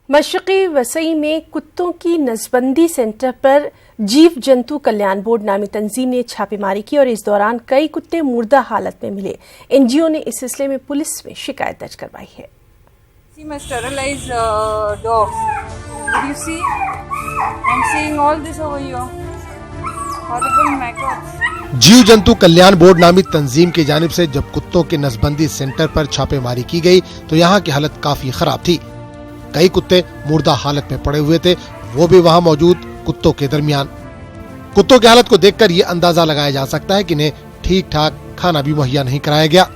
मशरक़ी वसई में कुत्तों की नसबंदी सेंटर पर जीव जंतु कल्याण बोर्ड नामी तंजीम ने छापेमारी की और इस दौरान कई कुत्ते मुर्दा हालत में मिले। एनजीओ ने इस सिलसिले में पुलिस में शिकायत दर्ज करवाई है। जीव जंतु कल्याण बोर्ड नामी तंजीम की जानिब से जब कुत्तों के नसबंदी सेंटर पर छापेमारी की गई तो यहाँ की हालत काफी खराब थी। कई कुत्ते मुर्दा हालत में पड़े हुए थे, वो भी वहाँ मौजूद कुत्तों के दरमियान। कुत्तों की हालत को देखकर ये अंदाजा लगाया जा सकता है कि इन्हें ठीक ठाक खाना भी मुहैया नहीं कराया गया।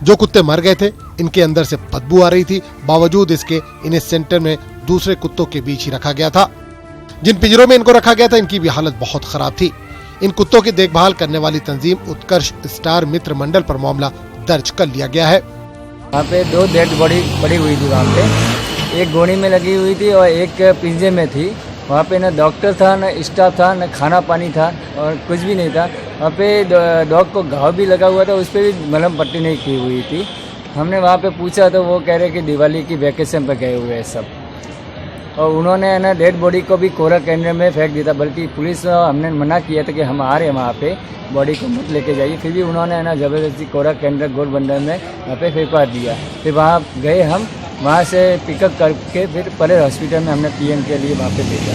जो कुत्ते मर गए थे, इनके अंदर से बदबू आ रही थी। बावजूद इसके इन्हें सेंटर में दूसरे कुत्तों के बीच ही रखा गया था। जिन पिंजरों में इनको रखा गया था, इनकी भी हालत बहुत खराब थी। इन कुत्तों की देखभाल करने वाली तंजीम उत्कर्ष स्टार मित्र मंडल पर मामला दर्ज कर लिया गया है। वहाँ पे 2 डेड बॉडी पड़ी हुई थी। वहाँ पे एक गोनी में लगी हुई थी और एक पिंजे में थी। वहाँ पे न डॉक्टर था, न स्टाफ था, न खाना पानी था और कुछ भी नहीं था। वहाँ पे डॉग को घाव भी लगा हुआ था, उस पर भी मलहम पट्टी नहीं की हुई थी। हमने वहाँ पे पूछा तो वो कह रहे कि दिवाली की वैकेशन पर गए हुए हैं सब। और उन्होंने ना डेड बॉडी को भी कोरा केंद्र में फेंक दिया था, बल्कि पुलिस हमने मना किया था कि हम आ रहे हैं वहाँ पे, बॉडी को मत लेके जाइए। फिर भी उन्होंने ना ज़बरदस्ती कोरा केंद्र गोरबंदर में वहाँ पे फेंकवा दिया। फिर वहाँ गए हम, वहाँ से पिकअप करके फिर परेर हॉस्पिटल में हमने पीएम के लिए वहाँ पे भेजा।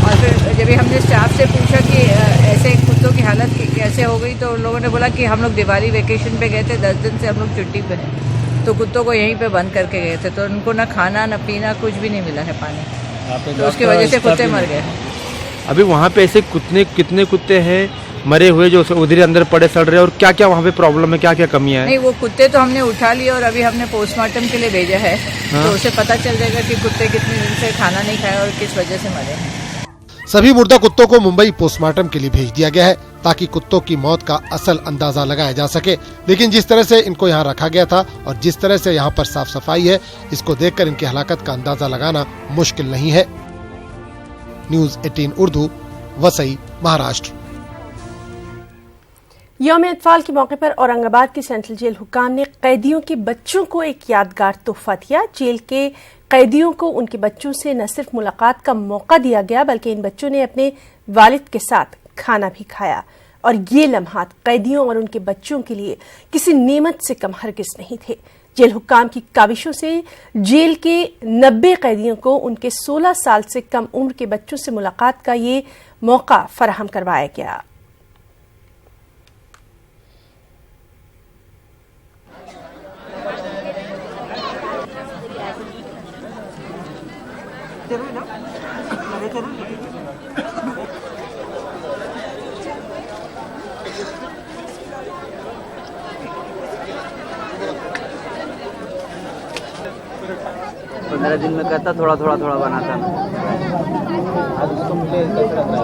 और फिर जब हमने स्टाफ से पूछा कि ऐसे कुत्तों की हालत कैसे हो गई, तो उन लोगों ने बोला कि हम लोग दिवाली वेकेशन पे गए थे, 10 दिन से हम लोग छुट्टी पे हैं, तो कुत्तों को यहीं पे बंद करके गए थे, तो उनको ना खाना ना पीना कुछ भी नहीं मिला है, पानी, तो उसकी वजह से कुत्ते मर गए। अभी वहाँ पे ऐसे कितने कुत्ते हैं मरे हुए जो उधर अंदर पड़े सड़ रहे, और क्या क्या वहाँ पे प्रॉब्लम है, क्या क्या कमियां हैं? नहीं, वो कुत्ते तो हमने उठा लिए और अभी हमने पोस्टमार्टम के लिए भेजा है। हाँ? तो उसे पता चल जाएगा कि कुत्ते कितने दिन से खाना नहीं खाए और किस वजह से मरे हैं। सभी मुर्दा कुत्तों को मुंबई पोस्टमार्टम के लिए भेज दिया गया है ताकि कुत्तों की मौत का असल अंदाजा लगाया जा सके। लेकिन जिस तरह से इनको यहाँ रखा गया था और जिस तरह से यहाँ पर साफ सफाई है, इसको देखकर इनकी हलाकत का अंदाजा लगाना मुश्किल नहीं है। न्यूज़ 18 उर्दू, वसई, महाराष्ट्र। यौम अतफाल के मौके पर औरंगाबाद की सेंट्रल जेल हुक्काम ने कैदियों के बच्चों को एक यादगार तोहफा दिया। जेल के कैदियों को उनके बच्चों से न सिर्फ मुलाकात का मौका दिया गया, बल्कि इन बच्चों ने अपने वालिद के साथ खाना भी खाया। और ये लम्हात कैदियों और उनके बच्चों के लिए किसी नेमत से कम हरगिज नहीं थे। जेल हुक्काम की काविशों से जेल के 90 कैदियों को उनके 16 साल से कम उम्र के बच्चों से मुलाकात का ये मौका फराहम करवाया गया। पंद्रह दिन में करता, थोड़ा बनाता।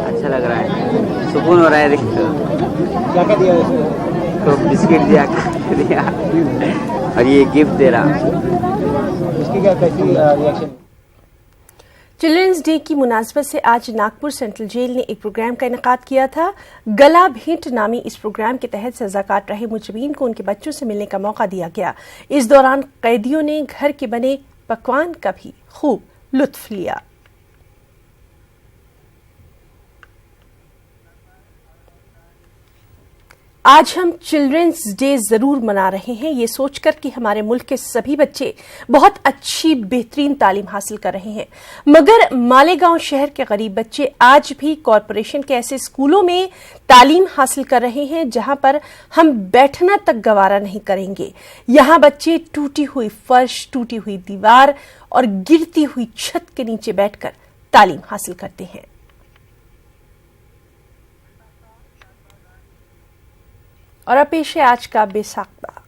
अच्छा लग रहा है, सुकून हो रहा है। क्या क्या दिया? तो बिस्किट दिया और ये गिफ्ट दे रहा। इसकी क्या कैसी रिएक्शन? चिल्ड्रंस डे की मुनासबत से आज नागपुर सेंट्रल जेल ने एक प्रोग्राम का इनेकाद किया था। गला भेंट नामी इस प्रोग्राम के तहत सजा काट रहे मुजरिमीन को उनके बच्चों से मिलने का मौका दिया गया। इस दौरान कैदियों ने घर के बने पकवान का भी खूब लुत्फ लिया। आज हम चिल्ड्रंस डे जरूर मना रहे हैं, ये सोचकर कि हमारे मुल्क के सभी बच्चे बहुत अच्छी बेहतरीन तालीम हासिल कर रहे हैं, मगर मालेगांव शहर के गरीब बच्चे आज भी कॉरपोरेशन के ऐसे स्कूलों में तालीम हासिल कर रहे हैं जहां पर हम बैठना तक गवारा नहीं करेंगे। यहां बच्चे टूटी हुई फर्श, टूटी हुई दीवार और गिरती हुई छत के नीचे बैठकर तालीम हासिल करते हैं। और अब पेश है आज का बेसाख्ता।